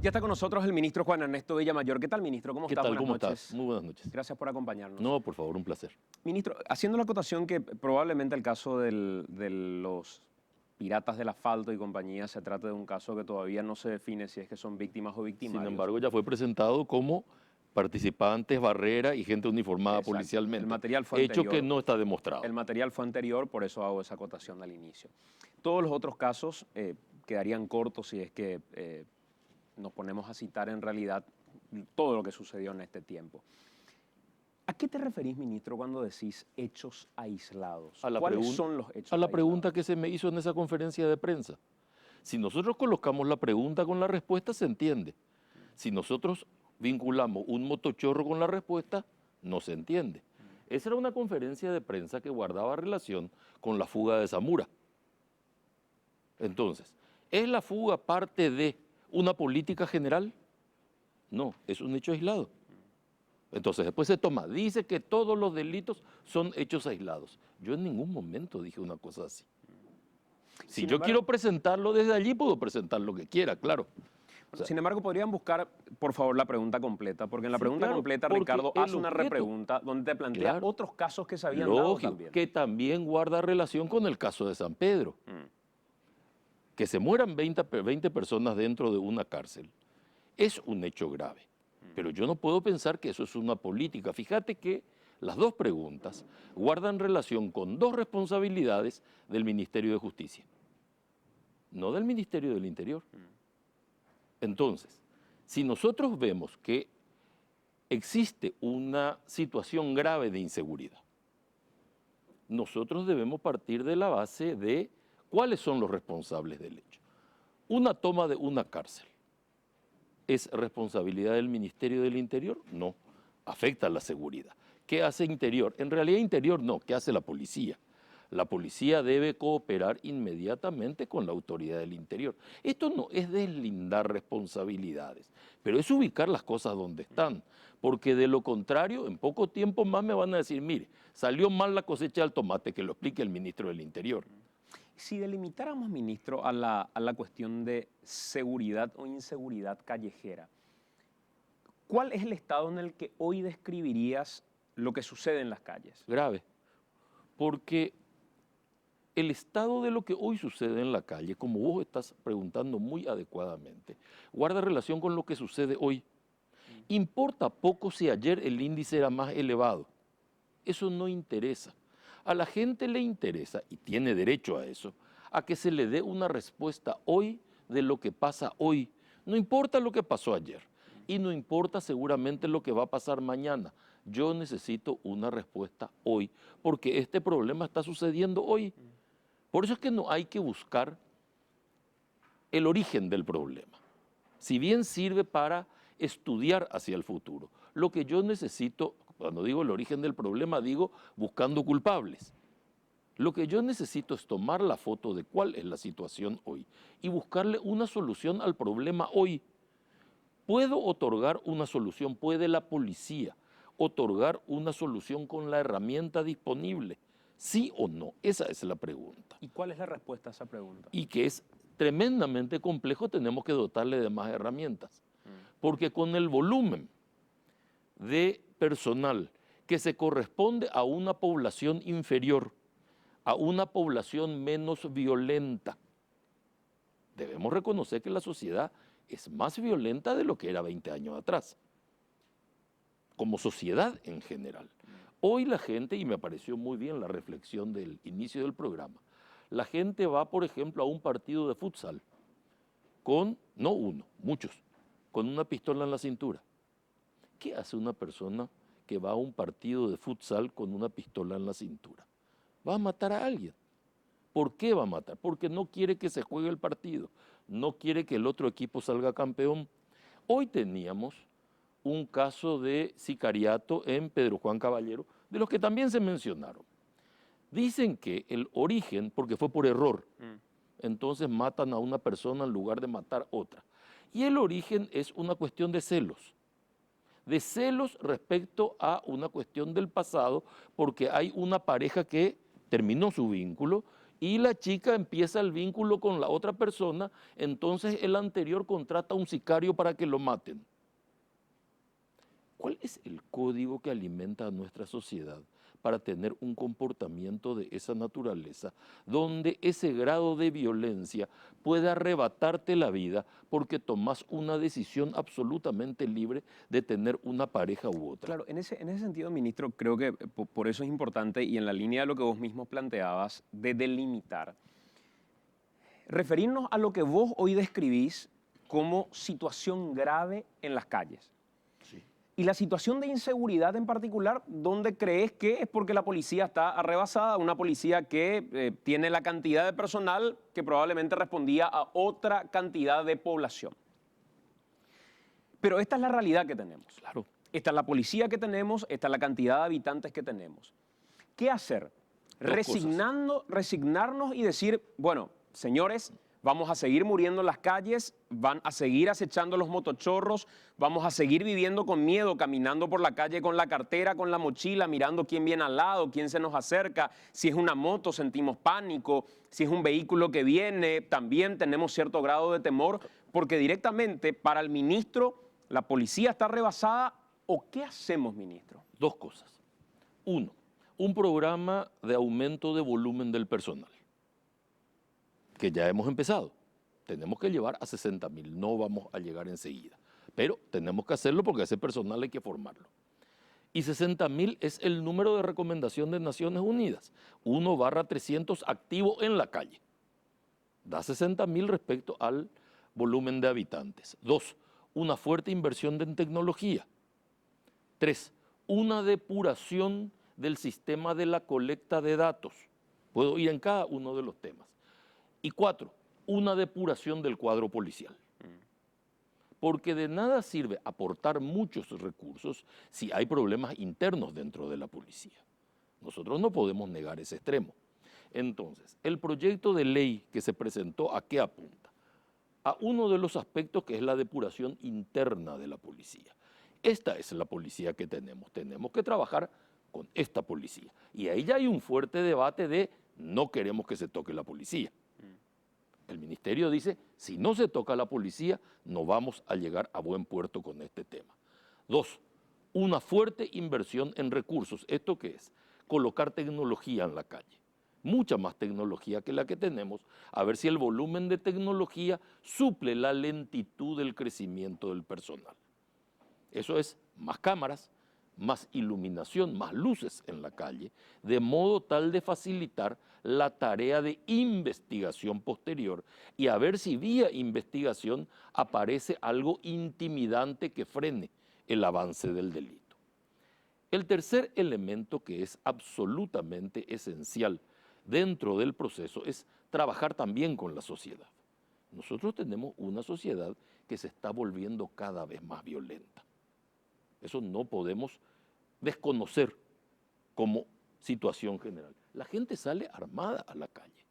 Ya está con nosotros el ministro Juan Ernesto Villamayor. ¿Qué tal, ministro? ¿Cómo ¿Qué está? tal? Buenas ¿Cómo noches. estás? Muy buenas noches. Gracias por acompañarnos. No, por favor, un placer. Ministro, haciendo la acotación que probablemente el caso de los piratas del asfalto y compañía se trata de un caso que todavía no se define si es que son víctimas o victimarios. Sin embargo, ya fue presentado como participantes, barrera y gente uniformada Exacto. policialmente. El material fue hecho anterior. que no está demostrado. El material fue anterior, por eso hago esa acotación al inicio. Todos los otros casos quedarían cortos si es que nos ponemos a citar en realidad todo lo que sucedió en este tiempo. ¿A qué te referís, ministro, cuando decís hechos aislados? ¿Cuáles son los hechos aislados? A la pregunta que se me hizo en esa conferencia de prensa. Si nosotros colocamos la pregunta con la respuesta, se entiende. Si nosotros vinculamos un motochorro con la respuesta, no se entiende. Esa era una conferencia de prensa que guardaba relación con la fuga de Zamora. Entonces, ¿es la fuga parte de una política general? No, es un hecho aislado. Entonces, después se toma, dice que todos los delitos son hechos aislados. Yo en ningún momento dije una cosa así. Si yo quiero presentarlo desde allí, puedo presentar lo que quiera, claro. O sea, sin embargo, podrían buscar, por favor, la pregunta completa, porque en la pregunta completa, Ricardo, hace una repregunta donde te plantea otros casos que se habían dado también. Que también guarda relación con el caso de San Pedro. Que se mueran 20 personas dentro de una cárcel es un hecho grave. Pero yo no puedo pensar que eso es una política. Fíjate que las dos preguntas guardan relación con dos responsabilidades del Ministerio de Justicia, no del Ministerio del Interior. Entonces, si nosotros vemos que existe una situación grave de inseguridad, nosotros debemos partir de la base de cuáles son los responsables del hecho. Una toma de una cárcel, ¿es responsabilidad del Ministerio del Interior? No, afecta a la seguridad. ¿Qué hace Interior? En realidad Interior no, ¿qué hace la policía? La policía debe cooperar inmediatamente con la autoridad del Interior. Esto no es deslindar responsabilidades, pero es ubicar las cosas donde están, porque de lo contrario, en poco tiempo más me van a decir, mire, salió mal la cosecha del tomate, que lo explique el ministro del Interior. Si delimitáramos, ministro, a la cuestión de seguridad o inseguridad callejera, ¿cuál es el estado en el que hoy describirías lo que sucede en las calles? Grave, porque el estado de lo que hoy sucede en la calle, como vos estás preguntando muy adecuadamente, guarda relación con lo que sucede hoy. Importa poco si ayer el índice era más elevado. Eso no interesa. A la gente le interesa, y tiene derecho a eso, a que se le dé una respuesta hoy de lo que pasa hoy. No importa lo que pasó ayer y no importa seguramente lo que va a pasar mañana. Yo necesito una respuesta hoy, porque este problema está sucediendo hoy. Por eso es que no hay que buscar el origen del problema. Si bien sirve para estudiar hacia el futuro, lo que yo necesito, cuando digo el origen del problema, digo buscando culpables. Lo que yo necesito es tomar la foto de cuál es la situación hoy y buscarle una solución al problema hoy. ¿Puedo otorgar una solución? ¿Puede la policía otorgar una solución con la herramienta disponible? ¿Sí o no? Esa es la pregunta. ¿Y cuál es la respuesta a esa pregunta? Y que es tremendamente complejo, tenemos que dotarle de más herramientas. Porque con el volumen de personal que se corresponde a una población inferior, a una población menos violenta, debemos reconocer que la sociedad es más violenta de lo que era 20 años atrás, como sociedad en general. Hoy la gente, y me pareció muy bien la reflexión del inicio del programa, la gente va, por ejemplo, a un partido de futsal con, no uno, muchos, con una pistola en la cintura. ¿Qué hace una persona que va a un partido de futsal con una pistola en la cintura? Va a matar a alguien. ¿Por qué va a matar? Porque no quiere que se juegue el partido, no quiere que el otro equipo salga campeón. Hoy teníamos un caso de sicariato en Pedro Juan Caballero, de los que también se mencionaron. Dicen que el origen, porque fue por error, entonces matan a una persona en lugar de matar a otra. Y el origen es una cuestión de celos respecto a una cuestión del pasado, porque hay una pareja que terminó su vínculo y la chica empieza el vínculo con la otra persona, entonces el anterior contrata a un sicario para que lo maten. ¿Cuál es el código que alimenta a nuestra sociedad para tener un comportamiento de esa naturaleza, donde ese grado de violencia puede arrebatarte la vida porque tomas una decisión absolutamente libre de tener una pareja u otra? Claro, en ese sentido, ministro, creo que por eso es importante y en la línea de lo que vos mismo planteabas, de delimitar, referirnos a lo que vos hoy describís como situación grave en las calles. Y la situación de inseguridad en particular, ¿dónde crees que es porque la policía está arrebasada? Una policía que tiene la cantidad de personal que probablemente respondía a otra cantidad de población. Pero esta es la realidad que tenemos. Claro. Esta es la policía que tenemos, esta es la cantidad de habitantes que tenemos. ¿Qué hacer? Resignarnos y decir, bueno, señores, vamos a seguir muriendo en las calles, van a seguir acechando los motochorros, vamos a seguir viviendo con miedo, caminando por la calle con la cartera, con la mochila, mirando quién viene al lado, quién se nos acerca. Si es una moto, sentimos pánico. Si es un vehículo que viene, también tenemos cierto grado de temor, porque directamente para el ministro, la policía está rebasada. ¿O qué hacemos, ministro? Dos cosas. Uno, un programa de aumento de volumen del personal, que ya hemos empezado. Tenemos que llevar a 60.000, no vamos a llegar enseguida, pero tenemos que hacerlo porque ese personal hay que formarlo. Y 60.000 es el número de recomendación de Naciones Unidas, 1/300 activo en la calle. Da 60.000 respecto al volumen de habitantes. 2, una fuerte inversión en tecnología. 3, una depuración del sistema de la colecta de datos. Puedo ir en cada uno de los temas. Y 4, una depuración del cuadro policial. Porque de nada sirve aportar muchos recursos si hay problemas internos dentro de la policía. Nosotros no podemos negar ese extremo. Entonces, el proyecto de ley que se presentó, ¿a qué apunta? A uno de los aspectos que es la depuración interna de la policía. Esta es la policía que tenemos. Tenemos que trabajar con esta policía. Y ahí ya hay un fuerte debate de no queremos que se toque la policía. El ministerio dice, si no se toca la policía, no vamos a llegar a buen puerto con este tema. 2, una fuerte inversión en recursos. ¿Esto qué es? Colocar tecnología en la calle. Mucha más tecnología que la que tenemos, a ver si el volumen de tecnología suple la lentitud del crecimiento del personal. Eso es más cámaras, más iluminación, más luces en la calle, de modo tal de facilitar la tarea de investigación posterior y a ver si vía investigación aparece algo intimidante que frene el avance del delito. El tercer elemento que es absolutamente esencial dentro del proceso es trabajar también con la sociedad. Nosotros tenemos una sociedad que se está volviendo cada vez más violenta. Eso no podemos desconocer como situación general. La gente sale armada a la calle.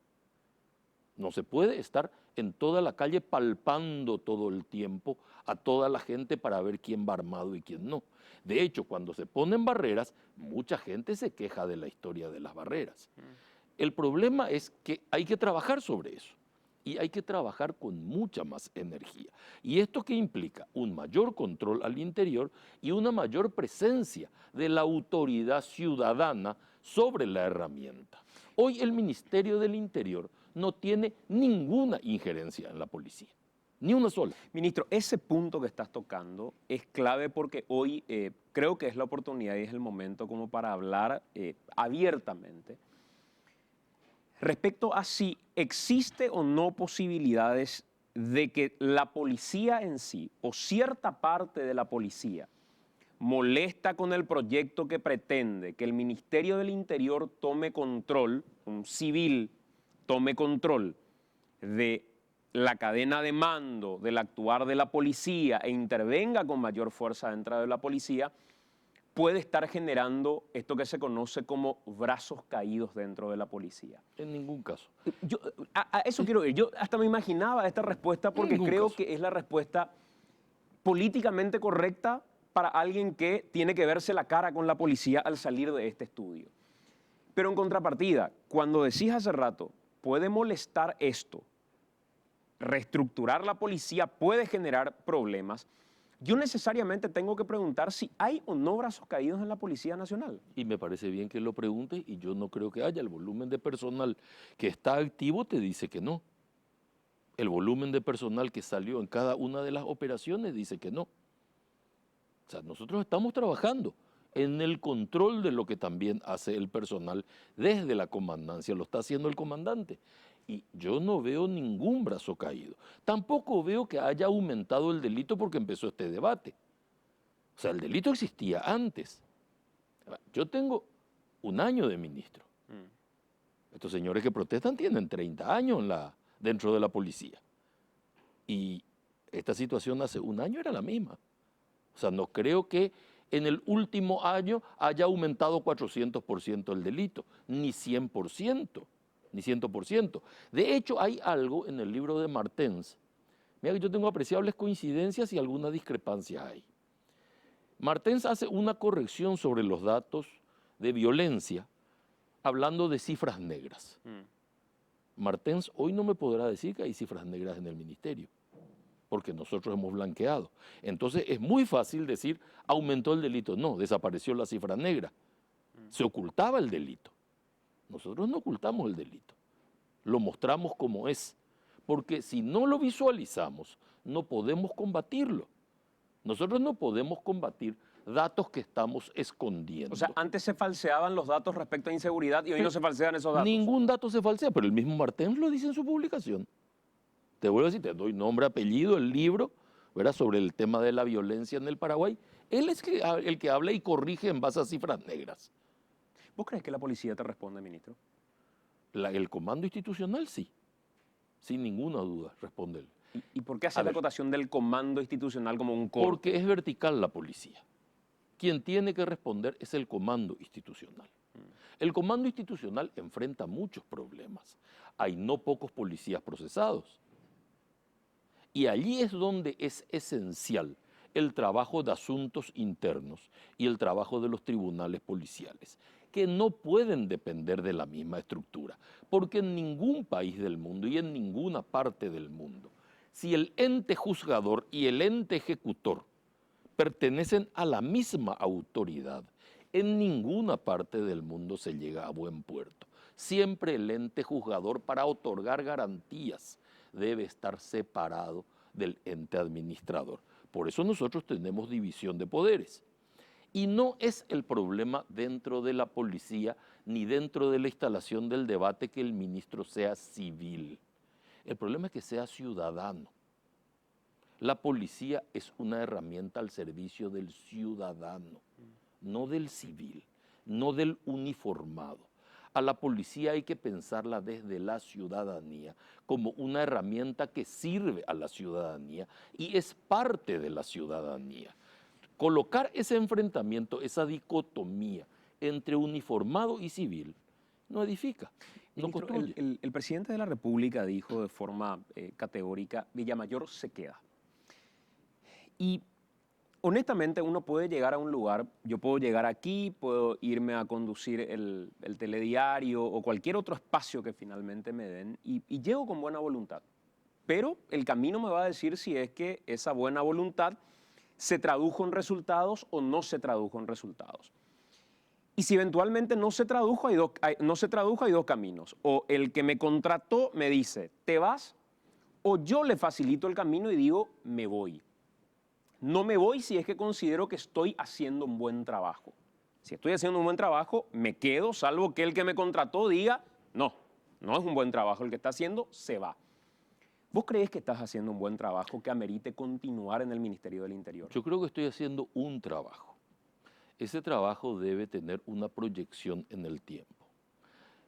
No se puede estar en toda la calle palpando todo el tiempo a toda la gente para ver quién va armado y quién no. De hecho, cuando se ponen barreras, mucha gente se queja de la historia de las barreras. El problema es que hay que trabajar sobre eso. Y hay que trabajar con mucha más energía. ¿Y esto qué implica? Un mayor control al interior y una mayor presencia de la autoridad ciudadana sobre la herramienta. Hoy el Ministerio del Interior no tiene ninguna injerencia en la policía, ni una sola. Ministro, ese punto que estás tocando es clave porque hoy creo que es la oportunidad y es el momento como para hablar abiertamente respecto a si existe o no posibilidades de que la policía en sí o cierta parte de la policía molesta con el proyecto que pretende que el Ministerio del Interior tome control, un civil tome control de la cadena de mando, del actuar de la policía e intervenga con mayor fuerza dentro de la policía, puede estar generando esto que se conoce como brazos caídos dentro de la policía. En ningún caso. A eso quiero ir. Yo hasta me imaginaba esta respuesta porque creo que es la respuesta políticamente correcta para alguien que tiene que verse la cara con la policía al salir de este estudio. Pero en contrapartida, cuando decís hace rato puede molestar esto, reestructurar la policía puede generar problemas, yo necesariamente tengo que preguntar si hay o no brazos caídos en la Policía Nacional. Y me parece bien que lo pregunte y yo no creo que haya. El volumen de personal que está activo te dice que no. El volumen de personal que salió en cada una de las operaciones dice que no. O sea, nosotros estamos trabajando en el control de lo que también hace el personal desde la comandancia, lo está haciendo el comandante. Y yo no veo ningún brazo caído. Tampoco veo que haya aumentado el delito porque empezó este debate. O sea, el delito existía antes. Yo tengo un año de ministro. Estos señores que protestan tienen 30 años dentro de la policía. Y esta situación hace un año era la misma. O sea, no creo que en el último año haya aumentado 400% el delito, ni 100%, ni 100%. De hecho, hay algo en el libro de Martens. Mira que yo tengo apreciables coincidencias y alguna discrepancia hay. Martens hace una corrección sobre los datos de violencia, hablando de cifras negras. Martens hoy no me podrá decir que hay cifras negras en el ministerio, porque nosotros hemos blanqueado. Entonces es muy fácil decir, aumentó el delito. No, desapareció la cifra negra. Se ocultaba el delito. Nosotros no ocultamos el delito. Lo mostramos como es. Porque si no lo visualizamos, no podemos combatirlo. Nosotros no podemos combatir datos que estamos escondiendo. O sea, antes se falseaban los datos respecto a inseguridad y hoy no se falsean esos datos. Ningún dato se falsea, pero el mismo Martens lo dice en su publicación. Te vuelvo a decir, te doy nombre, apellido, el libro, ¿verdad?, sobre el tema de la violencia en el Paraguay. Él es el que habla y corrige en base a cifras negras. ¿Vos crees que la policía te responde, ministro? El comando institucional sí, sin ninguna duda, responde él. ¿Y por qué hace la acotación del comando institucional como un core? Porque es vertical la policía. Quien tiene que responder es el comando institucional. El comando institucional enfrenta muchos problemas. Hay no pocos policías procesados. Y allí es donde es esencial el trabajo de asuntos internos y el trabajo de los tribunales policiales, que no pueden depender de la misma estructura, porque en ningún país del mundo y en ninguna parte del mundo, si el ente juzgador y el ente ejecutor pertenecen a la misma autoridad, en ninguna parte del mundo se llega a buen puerto. Siempre el ente juzgador, para otorgar garantías, debe estar separado del ente administrador. Por eso nosotros tenemos división de poderes. Y no es el problema dentro de la policía ni dentro de la instalación del debate que el ministro sea civil. El problema es que sea ciudadano. La policía es una herramienta al servicio del ciudadano, no del civil, no del uniformado. A la policía hay que pensarla desde la ciudadanía, como una herramienta que sirve a la ciudadanía y es parte de la ciudadanía. Colocar ese enfrentamiento, esa dicotomía entre uniformado y civil, no edifica, no construye. El presidente de la República dijo de forma categórica, Villamayor se queda. Y honestamente uno puede llegar a un lugar, yo puedo llegar aquí, puedo irme a conducir el telediario o cualquier otro espacio que finalmente me den y llego con buena voluntad. Pero el camino me va a decir si es que esa buena voluntad se tradujo en resultados o no se tradujo en resultados. Y si eventualmente no se tradujo, hay dos caminos. O el que me contrató me dice, te vas, o yo le facilito el camino y digo, me voy. No me voy si es que considero que estoy haciendo un buen trabajo. Si estoy haciendo un buen trabajo, me quedo, salvo que el que me contrató diga, no es un buen trabajo el que está haciendo, se va. ¿Vos creés que estás haciendo un buen trabajo que amerite continuar en el Ministerio del Interior? Yo creo que estoy haciendo un trabajo. Ese trabajo debe tener una proyección en el tiempo.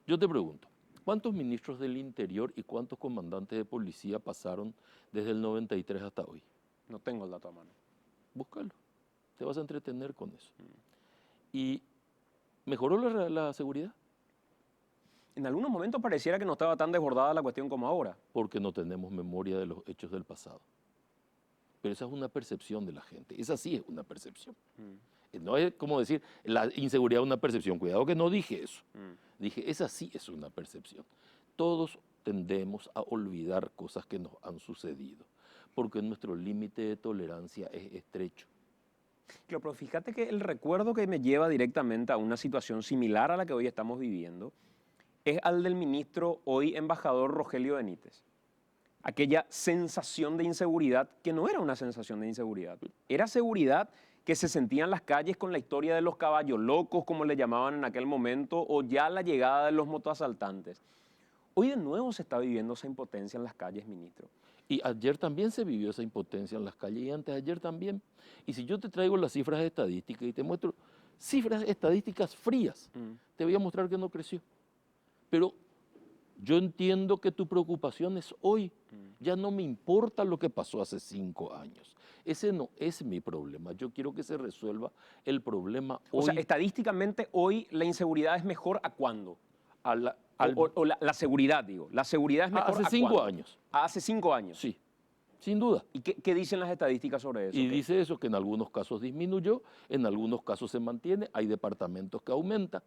Yo te pregunto, ¿cuántos ministros del Interior y cuántos comandantes de policía pasaron desde el 93 hasta hoy? No tengo el dato a mano. Búscalo, te vas a entretener con eso. ¿Y mejoró la seguridad? En algunos momentos pareciera que no estaba tan desbordada la cuestión como ahora. Porque no tenemos memoria de los hechos del pasado. Pero esa es una percepción de la gente, esa sí es una percepción. No es como decir, la inseguridad es una percepción, cuidado que no dije eso. Dije, esa sí es una percepción. todos tendemos a olvidar cosas que nos han sucedido, porque nuestro límite de tolerancia es estrecho. Claro, pero fíjate que el recuerdo que me lleva directamente a una situación similar a la que hoy estamos viviendo es al del ministro, hoy embajador Rogelio Benítez. Aquella sensación de inseguridad que no era una sensación de inseguridad, era seguridad que se sentía en las calles con la historia de los caballos locos, como le llamaban en aquel momento, o ya la llegada de los motoasaltantes. Hoy de nuevo se está viviendo esa impotencia en las calles, ministro. Y ayer también se vivió esa impotencia en las calles y antes de ayer también. Y si yo te traigo las cifras estadísticas y te muestro cifras estadísticas frías, te voy a mostrar que no creció. Pero yo entiendo que tu preocupación es hoy. Ya no me importa lo que pasó hace 5 años. Ese no es mi problema. Yo quiero que se resuelva el problema hoy. O sea, estadísticamente hoy la inseguridad es mejor ¿a cuándo? La seguridad, digo. La seguridad es mejor hace ¿a 5 cuándo? años. Hace 5 años. Sí, sin duda. ¿Y qué dicen las estadísticas sobre eso? Y dice eso, que en algunos casos disminuyó, en algunos casos se mantiene, hay departamentos que aumentan.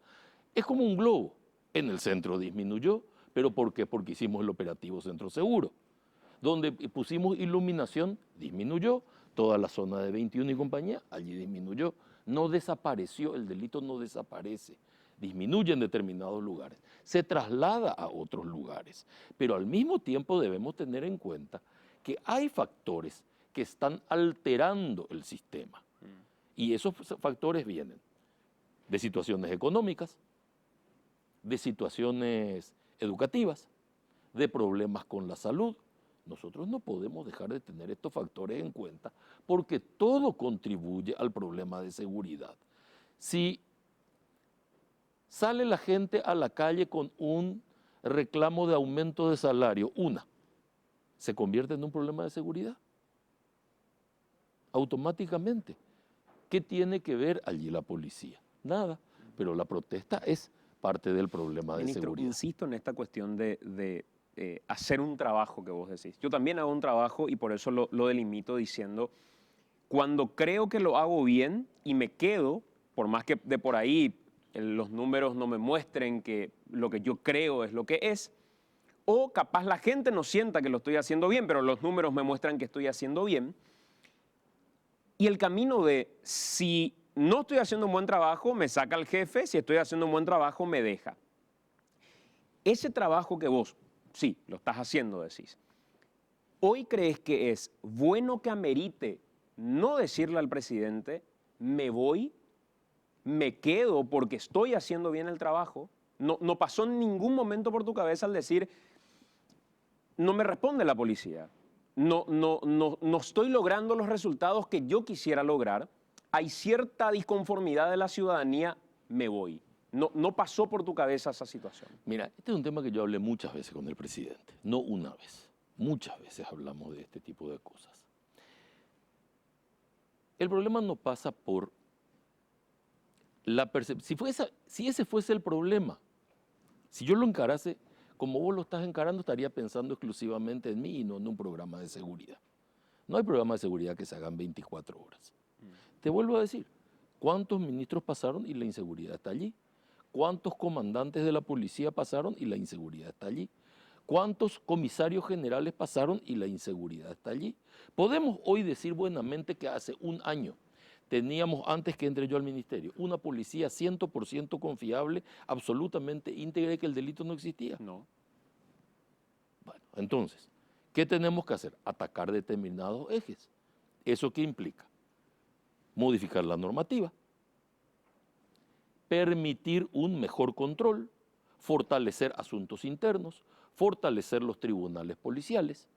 Es como un globo. En el centro disminuyó, ¿pero por qué? Porque hicimos el operativo Centro Seguro. Donde pusimos iluminación, disminuyó. Toda la zona de 21 y compañía, allí disminuyó. No desapareció, el delito no desaparece. Disminuye en determinados lugares. Se traslada a otros lugares. Pero al mismo tiempo debemos tener en cuenta que hay factores que están alterando el sistema. Y esos factores vienen de situaciones económicas, de situaciones educativas, de problemas con la salud. Nosotros no podemos dejar de tener estos factores en cuenta porque todo contribuye al problema de seguridad. Si sale la gente a la calle con un reclamo de aumento de salario, se convierte en un problema de seguridad. Automáticamente. ¿Qué tiene que ver allí la policía? Nada, pero la protesta es parte del problema de Ministro, seguridad. insisto en esta cuestión de hacer un trabajo que vos decís. Yo también hago un trabajo y por eso lo delimito diciendo, cuando creo que lo hago bien y me quedo, por más que de por ahí los números no me muestren que lo que yo creo es lo que es, o capaz la gente no sienta que lo estoy haciendo bien, pero los números me muestran que estoy haciendo bien. Y el camino de si no estoy haciendo un buen trabajo, me saca el jefe, si estoy haciendo un buen trabajo, me deja. Ese trabajo que vos, sí, lo estás haciendo, decís, ¿hoy crees que es bueno que amerite no decirle al presidente, me voy, me quedo porque estoy haciendo bien el trabajo? No pasó en ningún momento por tu cabeza al decir, no me responde la policía, no estoy logrando los resultados que yo quisiera lograr, hay cierta disconformidad de la ciudadanía, me voy. No pasó por tu cabeza esa situación. Mira, este es un tema que yo hablé muchas veces con el presidente, no una vez, muchas veces hablamos de este tipo de cosas. El problema no pasa por la percepción. Si ese fuese el problema, si yo lo encarase como vos lo estás encarando, estaría pensando exclusivamente en mí y no en un programa de seguridad. No hay programa de seguridad que se hagan 24 horas. Te vuelvo a decir, ¿cuántos ministros pasaron y la inseguridad está allí? ¿Cuántos comandantes de la policía pasaron y la inseguridad está allí? ¿Cuántos comisarios generales pasaron y la inseguridad está allí? Podemos hoy decir buenamente que hace un año teníamos, antes que entre yo al ministerio, una policía 100% confiable, absolutamente íntegra y que el delito no existía. No. Bueno, entonces, ¿qué tenemos que hacer? Atacar determinados ejes. ¿Eso qué implica? Modificar la normativa, permitir un mejor control, fortalecer asuntos internos, fortalecer los tribunales policiales,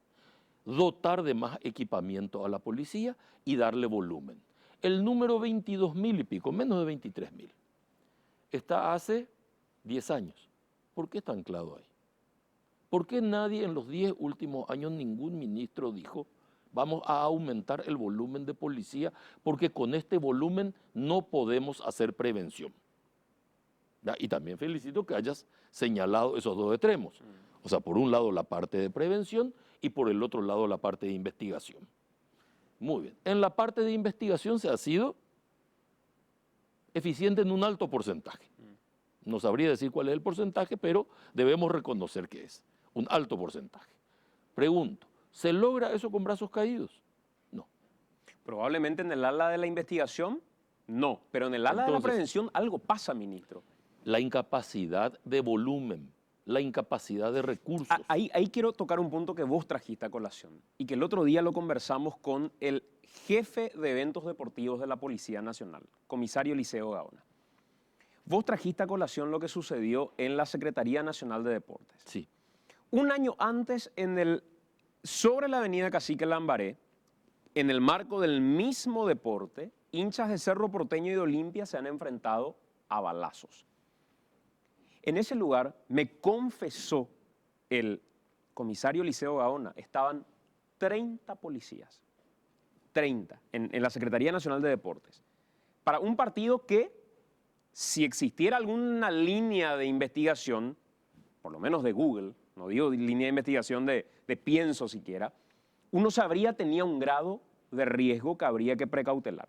dotar de más equipamiento a la policía y darle volumen. El número 22.000 y pico, menos de 23.000, está hace 10 años. ¿Por qué está anclado ahí? ¿Por qué nadie en los 10 últimos años, ningún ministro dijo, vamos a aumentar el volumen de policía porque con este volumen no podemos hacer prevención? ¿Ya? Y también felicito que hayas señalado esos dos extremos. O sea, por un lado la parte de prevención y por el otro lado la parte de investigación. Muy bien. En la parte de investigación se ha sido eficiente en un alto porcentaje. No sabría decir cuál es el porcentaje, pero debemos reconocer que es un alto porcentaje. Pregunto, ¿se logra eso con brazos caídos? No. Probablemente en el ala de la investigación, no, pero en el ala de la Entonces, prevención algo pasa, ministro. la incapacidad de volumen, la incapacidad de recursos. Ahí quiero tocar un punto que vos trajiste a colación y que el otro día lo conversamos con el jefe de eventos deportivos de la Policía Nacional, comisario Liceo Gaona. Vos trajiste a colación lo que sucedió en la Secretaría Nacional de Deportes. Sí. Un año antes, sobre la avenida Cacique Lambaré, en el marco del mismo deporte, hinchas de Cerro Porteño y de Olimpia se han enfrentado a balazos. En ese lugar, me confesó el comisario Liceo Gaona, estaban 30 policías, 30, en la Secretaría Nacional de Deportes, para un partido que, si existiera alguna línea de investigación, por lo menos de Google, no digo línea de investigación de pienso siquiera, uno sabría tenía un grado de riesgo que habría que precautelar.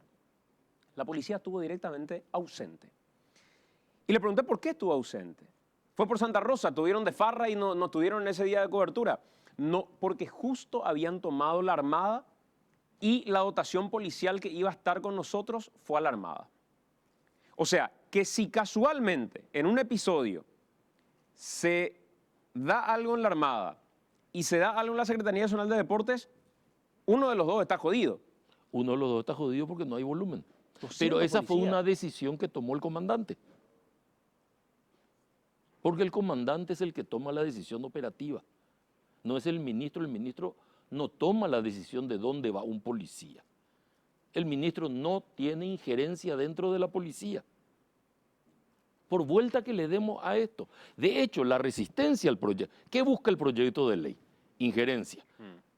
La policía estuvo directamente ausente. Y le pregunté por qué estuvo ausente. Fue por Santa Rosa, tuvieron de farra y no tuvieron en ese día de cobertura. No, porque justo habían tomado la Armada y la dotación policial que iba a estar con nosotros fue a la Armada. O sea, que si casualmente en un episodio se da algo en la Armada y se da algo en la Secretaría Nacional de Deportes, uno de los dos está jodido. Uno de los dos está jodido porque no hay volumen. 200 Pero esa fue policías. una decisión que tomó el comandante. Porque el comandante es el que toma la decisión operativa. No es el ministro no toma la decisión de dónde va un policía. El ministro no tiene injerencia dentro de la policía. Por vuelta que le demos a esto. De hecho, la resistencia al proyecto, ¿qué busca el proyecto de ley? Injerencia.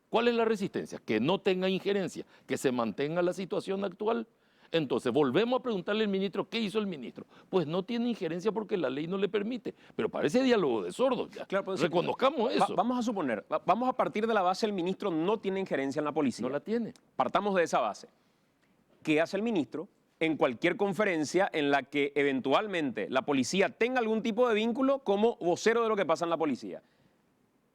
¿Cuál es la resistencia? Que no tenga injerencia, que se mantenga la situación actual. Entonces, volvemos a preguntarle al ministro, ¿qué hizo el ministro? Pues no tiene injerencia porque la ley no le permite. Pero parece diálogo de sordos ya. Claro, pues, reconozcamos eso. Vamos a suponer, vamos a partir de la base, el ministro no tiene injerencia en la policía. No la tiene. Partamos de esa base. ¿Qué hace el ministro en cualquier conferencia en la que eventualmente la policía tenga algún tipo de vínculo como vocero de lo que pasa en la policía?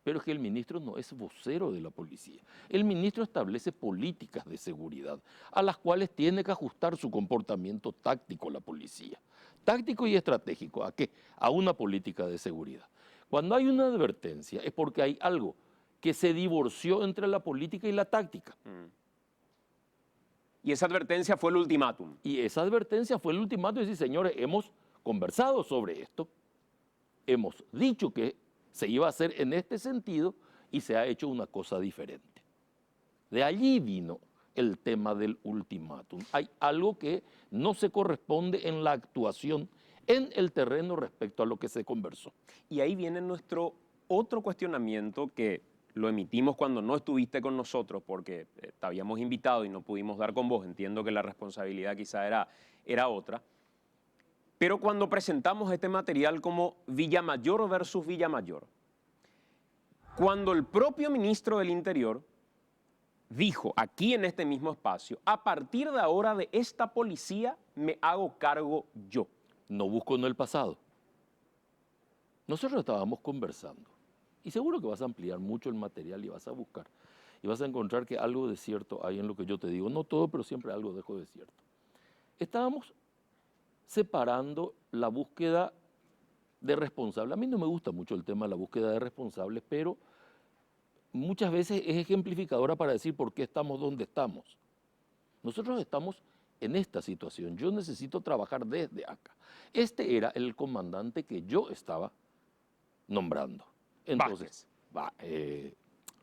Pero es que el ministro no es vocero de la policía. El ministro establece políticas de seguridad a las cuales tiene que ajustar su comportamiento táctico la policía. Táctico y estratégico. ¿A qué? A una política de seguridad. Cuando hay una advertencia es porque hay algo que se divorció entre la política y la táctica. Y esa advertencia fue el ultimátum. Y esa advertencia fue el ultimátum de decir, señores, hemos conversado sobre esto, hemos dicho que se iba a hacer en este sentido y se ha hecho una cosa diferente. De allí vino el tema del ultimátum. Hay algo que no se corresponde en la actuación en el terreno respecto a lo que se conversó. Y ahí viene nuestro otro cuestionamiento que lo emitimos cuando no estuviste con nosotros porque te habíamos invitado y no pudimos dar con vos. Entiendo que la responsabilidad quizá era otra. Pero cuando presentamos este material como Villamayor versus Villamayor, cuando el propio ministro del Interior dijo aquí en este mismo espacio, a partir de ahora de esta policía me hago cargo yo. No busco en el pasado. Nosotros estábamos conversando y seguro que vas a ampliar mucho el material y vas a buscar y vas a encontrar que algo de cierto hay en lo que yo te digo. No todo, pero siempre algo dejo de cierto. Estábamos separando la búsqueda de responsables. A mí no me gusta mucho el tema de la búsqueda de responsables, pero muchas veces es ejemplificadora para decir por qué estamos donde estamos. Nosotros estamos en esta situación. Yo necesito trabajar desde acá. Este era el comandante que yo estaba nombrando. Entonces,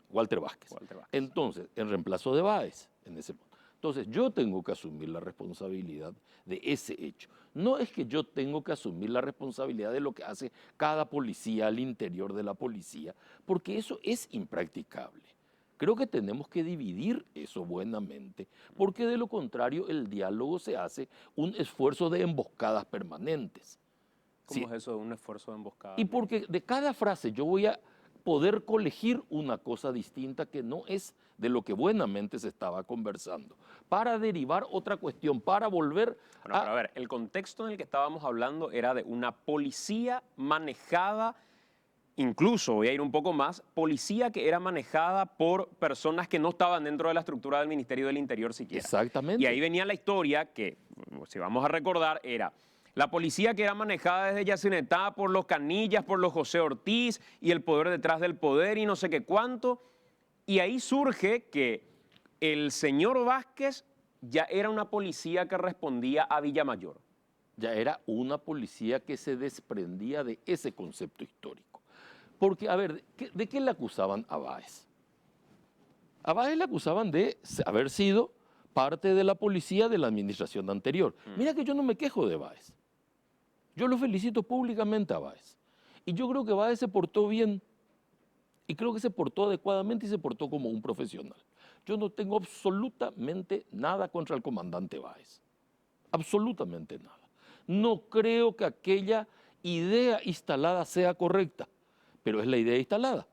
Walter Vázquez. Entonces, en reemplazo de Báez, en ese momento. Entonces, yo tengo que asumir la responsabilidad de ese hecho. No es que yo tengo que asumir la responsabilidad de lo que hace cada policía al interior de la policía, porque eso es impracticable. Creo que tenemos que dividir eso buenamente, porque de lo contrario el diálogo se hace un esfuerzo de emboscadas permanentes. ¿Cómo es eso de un esfuerzo de emboscada? Y porque de cada frase yo voy a poder colegir una cosa distinta que no es de lo que buenamente se estaba conversando, para derivar otra cuestión, para volver Bueno, pero a ver, el contexto en el que estábamos hablando era de una policía manejada, incluso voy a ir un poco más, policía que era manejada por personas que no estaban dentro de la estructura del Ministerio del Interior siquiera. Exactamente. Y ahí venía la historia que, si vamos a recordar, era la policía que era manejada desde Yacinetá por los Canillas, por los José Ortiz y el poder detrás del poder y no sé qué cuánto. Y ahí surge que el señor Vázquez ya era una policía que respondía a Villamayor. Ya era una policía que se desprendía de ese concepto histórico. Porque, a ver, ¿de qué le acusaban a Báez? A Báez le acusaban de haber sido parte de la policía de la administración anterior. Mira que yo no me quejo de Báez. Yo lo felicito públicamente a Báez. Y yo creo que Báez se portó bien. Y creo que se portó adecuadamente y se portó como un profesional. Yo no tengo absolutamente nada contra el comandante Báez. Absolutamente nada. No creo que aquella idea instalada sea correcta, pero es la idea instalada.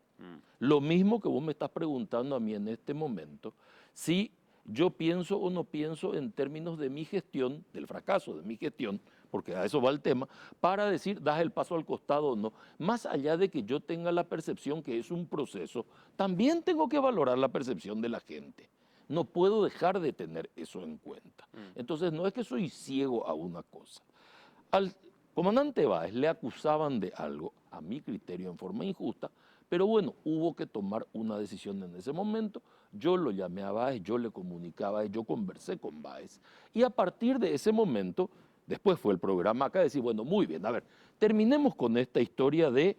Lo mismo que vos me estás preguntando a mí en este momento, si yo pienso o no pienso en términos de mi gestión, del fracaso de mi gestión, porque a eso va el tema, para decir, das el paso al costado o no. Más allá de que yo tenga la percepción que es un proceso, también tengo que valorar la percepción de la gente. No puedo dejar de tener eso en cuenta. Entonces, no es que soy ciego a una cosa. Al comandante Báez le acusaban de algo, a mi criterio, en forma injusta, pero bueno, hubo que tomar una decisión en ese momento. Yo lo llamé a Báez, yo le comunicaba, yo conversé con Báez. Y a partir de ese momento, después fue el programa acá, decir, bueno, muy bien, a ver, terminemos con esta historia de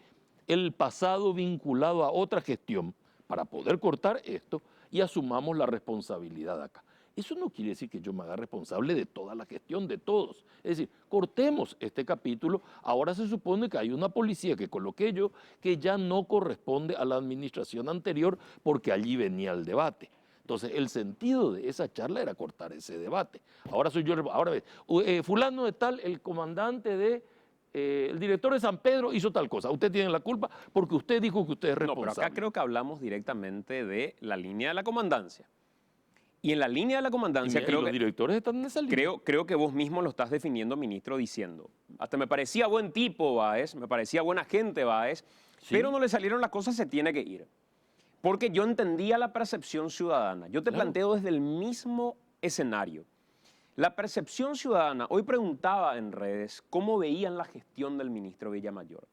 el pasado vinculado a otra gestión para poder cortar esto y asumamos la responsabilidad acá. Eso no quiere decir que yo me haga responsable de toda la gestión de todos. Es decir, cortemos este capítulo. Ahora se supone que hay una policía que coloqué yo que ya no corresponde a la administración anterior porque allí venía el debate. Entonces, el sentido de esa charla era cortar ese debate. Ahora soy yo, ahora fulano de tal, el comandante de... el director de San Pedro hizo tal cosa. Usted tiene la culpa porque usted dijo que usted es responsable. No, pero acá creo que hablamos directamente de la línea de la comandancia. Y en la línea de la comandancia, los directores están en esa línea. Creo que vos mismo lo estás definiendo, ministro, diciendo, hasta me parecía buen tipo Báez, me parecía buena gente Báez, sí, pero no le salieron las cosas, se tiene que ir. Porque yo entendía la percepción ciudadana. Yo te planteo desde el mismo escenario. La percepción ciudadana, hoy preguntaba en redes cómo veían la gestión del ministro Villamayor.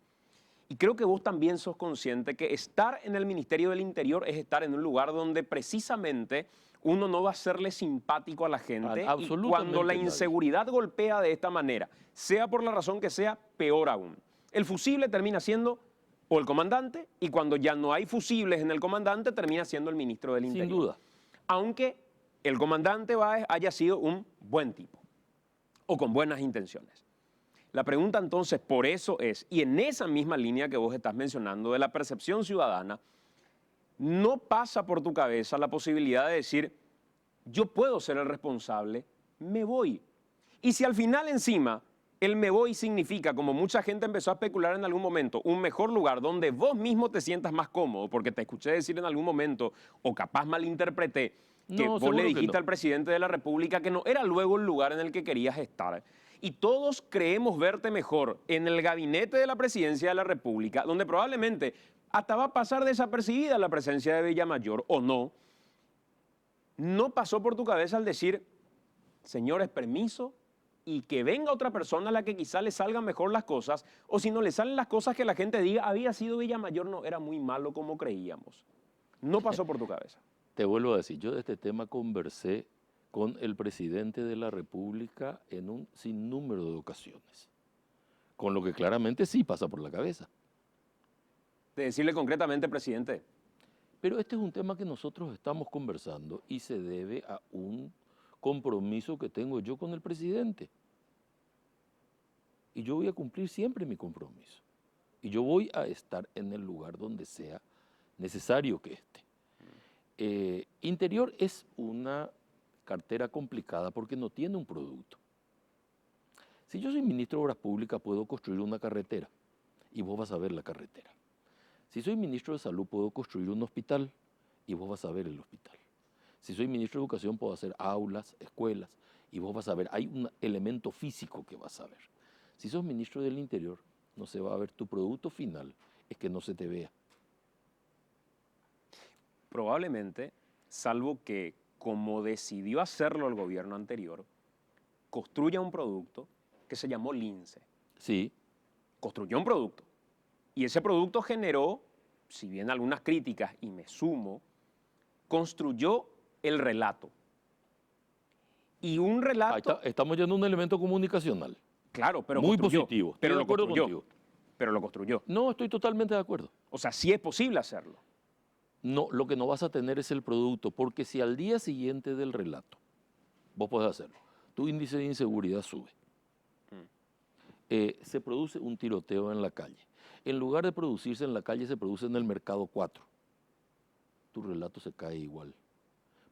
Y creo que vos también sos consciente que estar en el Ministerio del Interior es estar en un lugar donde precisamente uno no va a serle simpático a la gente. Y cuando la inseguridad golpea de esta manera, sea por la razón que sea, peor aún. El fusible termina siendo o el comandante, y cuando ya no hay fusibles en el comandante, termina siendo el ministro del Interior. Sin duda. Aunque el comandante Báez haya sido un buen tipo o con buenas intenciones. La pregunta entonces por eso es, y en esa misma línea que vos estás mencionando de la percepción ciudadana, no pasa por tu cabeza la posibilidad de decir, yo puedo ser el responsable, me voy. Y si al final encima el me voy significa, como mucha gente empezó a especular en algún momento, un mejor lugar donde vos mismo te sientas más cómodo, porque te escuché decir en algún momento, o capaz malinterpreté, que vos le dijiste al presidente de la República que no era luego el lugar en el que querías estar. Y todos creemos verte mejor en el gabinete de la presidencia de la República, donde probablemente hasta va a pasar desapercibida la presencia de Villamayor o no. No pasó por tu cabeza al decir, señores, permiso, y que venga otra persona a la que quizá le salgan mejor las cosas, o si no le salen las cosas que la gente diga, había sido Villamayor, no era muy malo como creíamos. No pasó por tu cabeza. Te vuelvo a decir, yo de este tema conversé con el presidente de la República en un sinnúmero de ocasiones, con lo que claramente sí pasa por la cabeza. De decirle concretamente, presidente. Pero este es un tema que nosotros estamos conversando y se debe a un compromiso que tengo yo con el presidente. Y yo voy a cumplir siempre mi compromiso. Y yo voy a estar en el lugar donde sea necesario que esté. Interior es una cartera complicada porque no tiene un producto. Si yo soy ministro de Obras Públicas, puedo construir una carretera y vos vas a ver la carretera. Si soy ministro de Salud, puedo construir un hospital y vos vas a ver el hospital. Si soy ministro de Educación, puedo hacer aulas, escuelas, y vos vas a ver. Hay un elemento físico que vas a ver. Si sos ministro del Interior, no se va a ver tu producto final, es que no se te vea. Probablemente, salvo que, como decidió hacerlo el gobierno anterior, construya un producto que se llamó Lince. Sí. Construyó un producto. Y ese producto generó, si bien algunas críticas, y me sumo, construyó el relato. Y un relato... Estamos yendo a un elemento comunicacional. Claro, pero muy construyó, positivo. pero Estoy de lo acuerdo construyó. contigo. Pero lo construyó. No, estoy totalmente de acuerdo. O sea, sí es posible hacerlo. No, lo que no vas a tener es el producto, porque si al día siguiente del relato vos podés hacerlo, tu índice de inseguridad sube. Se produce un tiroteo en la calle. En lugar de producirse en la calle, se produce en el mercado 4. Tu relato se cae igual.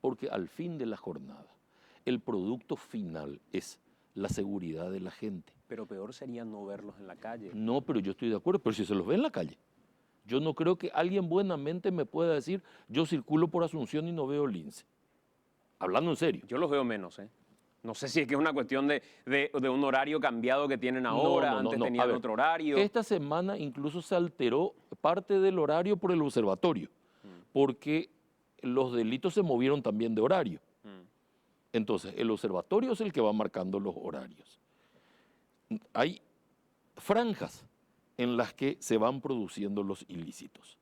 Porque al fin de la jornada, el producto final es la seguridad de la gente. Pero peor sería no verlos en la calle. No, pero yo estoy de acuerdo, pero si se los ve en la calle. Yo no creo que alguien buenamente me pueda decir, yo circulo por Asunción y no veo Lince. Hablando en serio. Yo los veo menos, ¿eh? No sé si es que es una cuestión de un horario cambiado que tienen ahora, antes tenían otro horario. Esta semana incluso se alteró parte del horario por el observatorio, porque los delitos se movieron también de horario. Entonces, el observatorio es el que va marcando los horarios. Hay franjas en las que se van produciendo los ilícitos.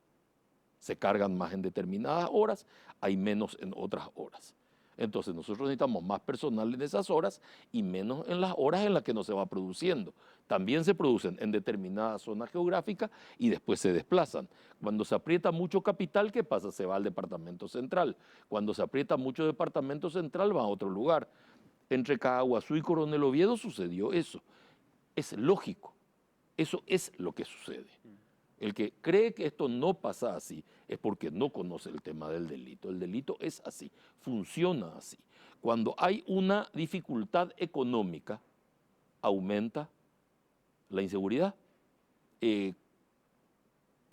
Se cargan más en determinadas horas, hay menos en otras horas. Entonces nosotros necesitamos más personal en esas horas y menos en las horas en las que no se va produciendo. También se producen en determinadas zonas geográficas y después se desplazan. Cuando se aprieta mucho capital, ¿qué pasa? Se va al departamento central. Cuando se aprieta mucho departamento central, va a otro lugar. Entre Caguazú y Coronel Oviedo sucedió eso. Es lógico. Eso es lo que sucede. El que cree que esto no pasa así es porque no conoce el tema del delito. El delito es así, funciona así. Cuando hay una dificultad económica, aumenta la inseguridad.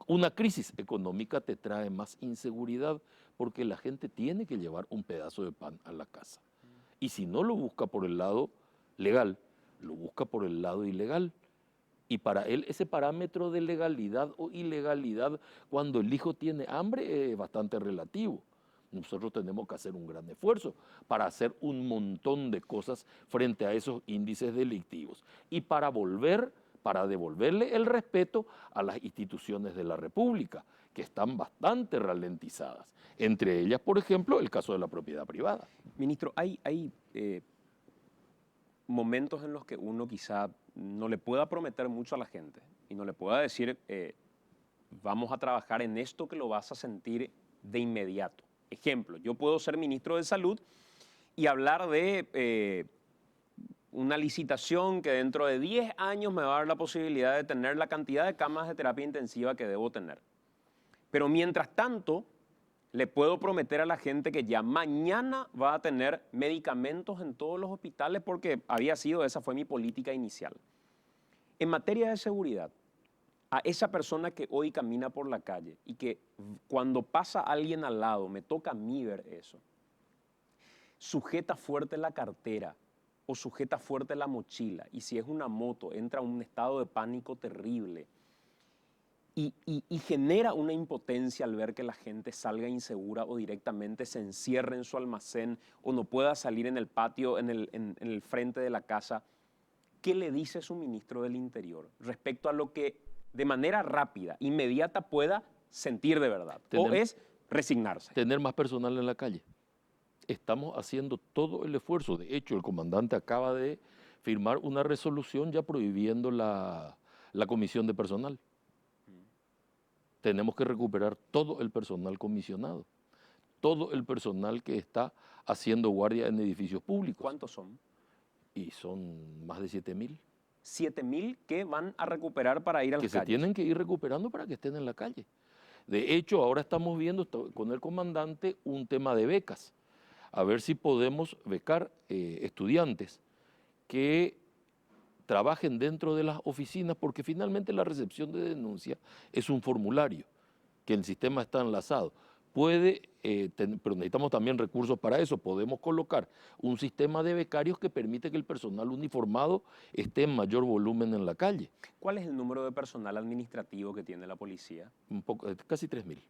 Una crisis económica te trae más inseguridad porque la gente tiene que llevar un pedazo de pan a la casa. Y si no lo busca por el lado legal, lo busca por el lado ilegal. Y para él ese parámetro de legalidad o ilegalidad cuando el hijo tiene hambre es bastante relativo. Nosotros tenemos que hacer un gran esfuerzo para hacer un montón de cosas frente a esos índices delictivos y para devolverle el respeto a las instituciones de la República, que están bastante ralentizadas. Entre ellas, por ejemplo, el caso de la propiedad privada. Ministro, hay momentos en los que uno quizá no le pueda prometer mucho a la gente y no le pueda decir, vamos a trabajar en esto que lo vas a sentir de inmediato. Ejemplo, yo puedo ser ministro de Salud y hablar de una licitación que dentro de 10 años me va a dar la posibilidad de tener la cantidad de camas de terapia intensiva que debo tener. Pero mientras tanto, le puedo prometer a la gente que ya mañana va a tener medicamentos en todos los hospitales porque esa fue mi política inicial. En materia de seguridad, a esa persona que hoy camina por la calle y que cuando pasa alguien al lado, me toca a mí ver eso, sujeta fuerte la cartera o sujeta fuerte la mochila y si es una moto entra en un estado de pánico terrible. Y genera una impotencia al ver que la gente salga insegura o directamente se encierre en su almacén o no pueda salir en el patio, en el frente de la casa. ¿Qué le dice su ministro del Interior respecto a lo que de manera rápida, inmediata pueda sentir de verdad? ¿O es resignarse? Tener más personal en la calle. Estamos haciendo todo el esfuerzo. De hecho, el comandante acaba de firmar una resolución ya prohibiendo la comisión de personal. Tenemos que recuperar todo el personal comisionado, todo el personal que está haciendo guardia en edificios públicos. ¿Cuántos son? Y son más de 7.000. 7.000 que van a recuperar para ir a las calles. Que se tienen que ir recuperando para que estén en la calle. De hecho, ahora estamos viendo con el comandante un tema de becas. A ver si podemos becar estudiantes que trabajen dentro de las oficinas, porque finalmente la recepción de denuncia es un formulario. que el sistema está enlazado. Pero necesitamos también recursos para eso. Podemos colocar un sistema de becarios que permite que el personal uniformado esté en mayor volumen en la calle. ¿Cuál es el número de personal administrativo que tiene la policía? Casi 3.000.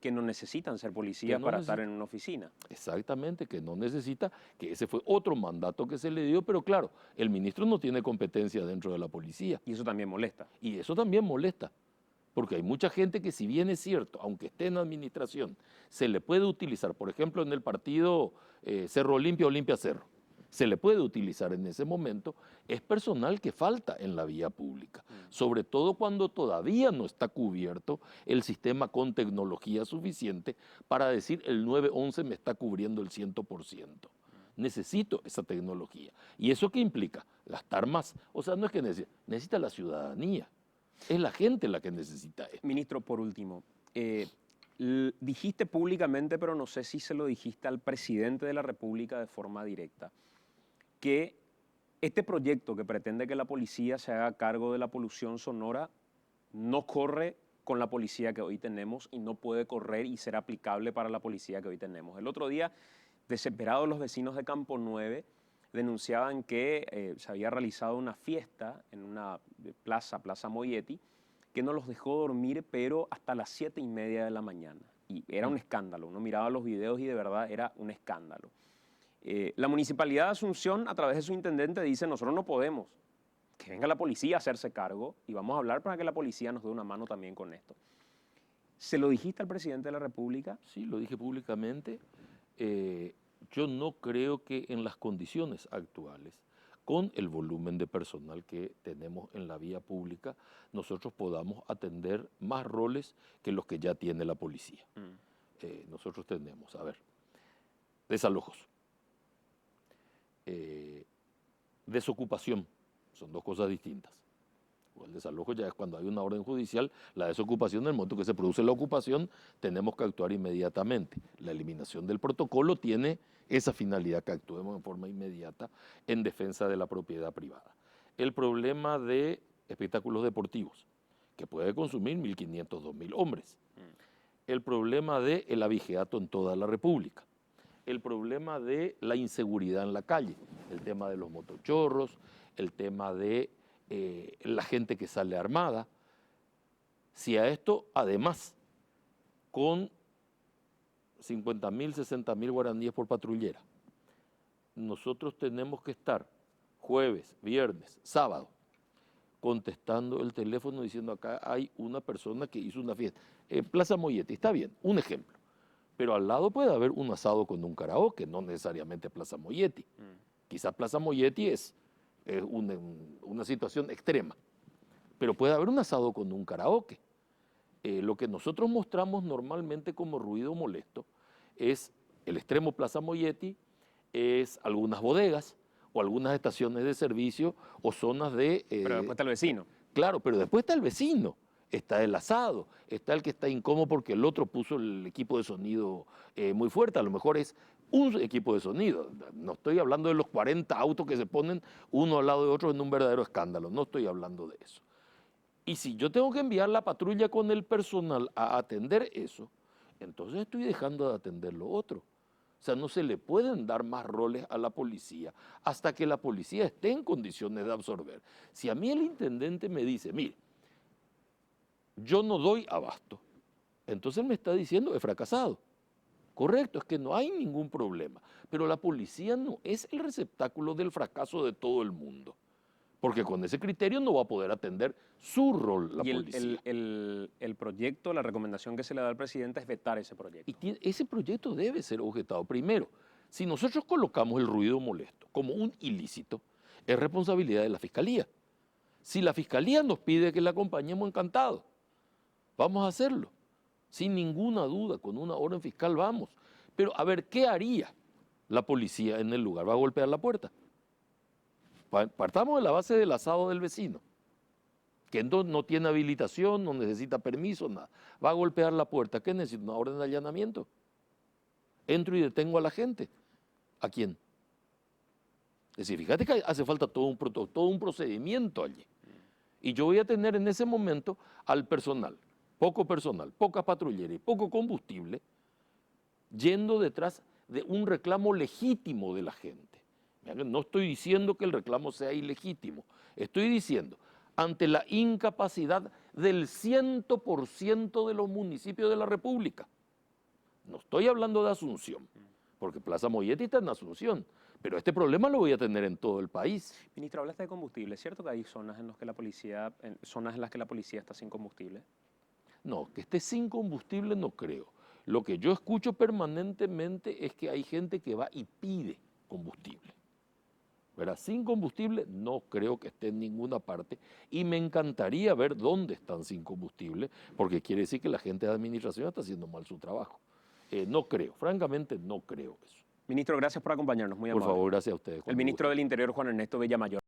Que no necesitan ser policías para estar en una oficina. Exactamente, que no necesita, que ese fue otro mandato que se le dio, pero claro, el ministro no tiene competencia dentro de la policía. Y eso también molesta. Y eso también molesta, porque hay mucha gente que, si bien es cierto, aunque esté en administración, se le puede utilizar, por ejemplo, en el partido Cerro Olimpia, Olimpia Cerro, se le puede utilizar en ese momento, es personal que falta en la vía pública, sobre todo cuando todavía no está cubierto el sistema con tecnología suficiente para decir el 911 me está cubriendo el 100%. Necesito esa tecnología. ¿Y eso qué implica? Gastar más. O sea, no es que necesita la ciudadanía. Es la gente la que necesita esto. Ministro, por último, dijiste públicamente, pero no sé si se lo dijiste al presidente de la República de forma directa, que este proyecto que pretende que la policía se haga cargo de la polución sonora no corre con la policía que hoy tenemos y no puede correr y ser aplicable para la policía que hoy tenemos. El otro día, desesperados los vecinos de Campo 9 denunciaban que se había realizado una fiesta en una Plaza Moietti, que no los dejó dormir, pero hasta las 7:30 de la mañana. Y era un escándalo. Uno miraba los videos y de verdad era un escándalo. La Municipalidad de Asunción, a través de su intendente, dice: nosotros no podemos, que venga la policía a hacerse cargo y vamos a hablar para que la policía nos dé una mano también con esto. ¿Se lo dijiste al presidente de la República? Sí, lo dije públicamente. Yo no creo que en las condiciones actuales, con el volumen de personal que tenemos en la vía pública, nosotros podamos atender más roles que los que ya tiene la policía. Nosotros tenemos, desalojos, desocupación, son dos cosas distintas. El desalojo ya es cuando hay una orden judicial, la desocupación, en el momento que se produce la ocupación, tenemos que actuar inmediatamente. La eliminación del protocolo tiene esa finalidad, que actuemos en forma inmediata en defensa de la propiedad privada. El problema de espectáculos deportivos, que puede consumir 1.500, 2.000 hombres. El problema del abigeato en toda la República. El problema de la inseguridad en la calle, el tema de los motochorros, el tema de la gente que sale armada. Si a esto, además, con 50.000, 60.000 guaraníes por patrullera, nosotros tenemos que estar jueves, viernes, sábado, contestando el teléfono diciendo: acá hay una persona que hizo una fiesta. Plaza Moietti, está bien, un ejemplo. Pero al lado puede haber un asado con un karaoke, no necesariamente Plaza Moietti. Quizás Plaza Moietti es una situación extrema, pero puede haber un asado con un karaoke. Lo que nosotros mostramos normalmente como ruido molesto es el extremo Plaza Moietti, es algunas bodegas o algunas estaciones de servicio o zonas de... pero después está el vecino. Claro, pero después está el vecino, está el asado, está el que está incómodo porque el otro puso el equipo de sonido muy fuerte, a lo mejor es un equipo de sonido. No estoy hablando de los 40 autos que se ponen uno al lado de otro en un verdadero escándalo, no estoy hablando de eso. Y si yo tengo que enviar la patrulla con el personal a atender eso, entonces estoy dejando de atender lo otro. O sea, no se le pueden dar más roles a la policía hasta que la policía esté en condiciones de absorber. Si a mí el intendente me dice: mire, yo no doy abasto, entonces él me está diciendo: he fracasado. Correcto, es que no hay ningún problema, pero la policía no es el receptáculo del fracaso de todo el mundo, porque con ese criterio no va a poder atender su rol la policía. El proyecto, la recomendación que se le da al presidente es vetar ese proyecto. Y ese proyecto debe ser objetado. Primero, si nosotros colocamos el ruido molesto como un ilícito, es responsabilidad de la Fiscalía. Si la Fiscalía nos pide que la acompañemos, encantado, vamos a hacerlo. Sin ninguna duda, con una orden fiscal vamos. Pero a ver, ¿qué haría la policía en el lugar? ¿Va a golpear la puerta? Partamos de la base del asado del vecino, que no tiene habilitación, no necesita permiso, nada. Va a golpear la puerta. ¿Qué necesita? Una orden de allanamiento. Entro y detengo a la gente. ¿A quién? Es decir, fíjate que hace falta todo un procedimiento allí. Y yo voy a tener en ese momento al personal poco personal, poca patrullera y poco combustible, yendo detrás de un reclamo legítimo de la gente. No estoy diciendo que el reclamo sea ilegítimo, estoy diciendo, ante la incapacidad del 100% de los municipios de la República, no estoy hablando de Asunción, porque Plaza Moyetti está en Asunción, pero este problema lo voy a tener en todo el país. Ministro, hablaste de combustible. ¿Es cierto que hay zonas en las que la policía está sin combustible? No, que esté sin combustible no creo. Lo que yo escucho permanentemente es que hay gente que va y pide combustible. ¿Verdad? Sin combustible no creo que esté en ninguna parte y me encantaría ver dónde están sin combustible, porque quiere decir que la gente de administración está haciendo mal su trabajo. No creo, francamente no creo eso. Ministro, gracias por acompañarnos, muy amable. Por favor, gracias a ustedes. El ministro del Interior, Juan Ernesto Villamayor.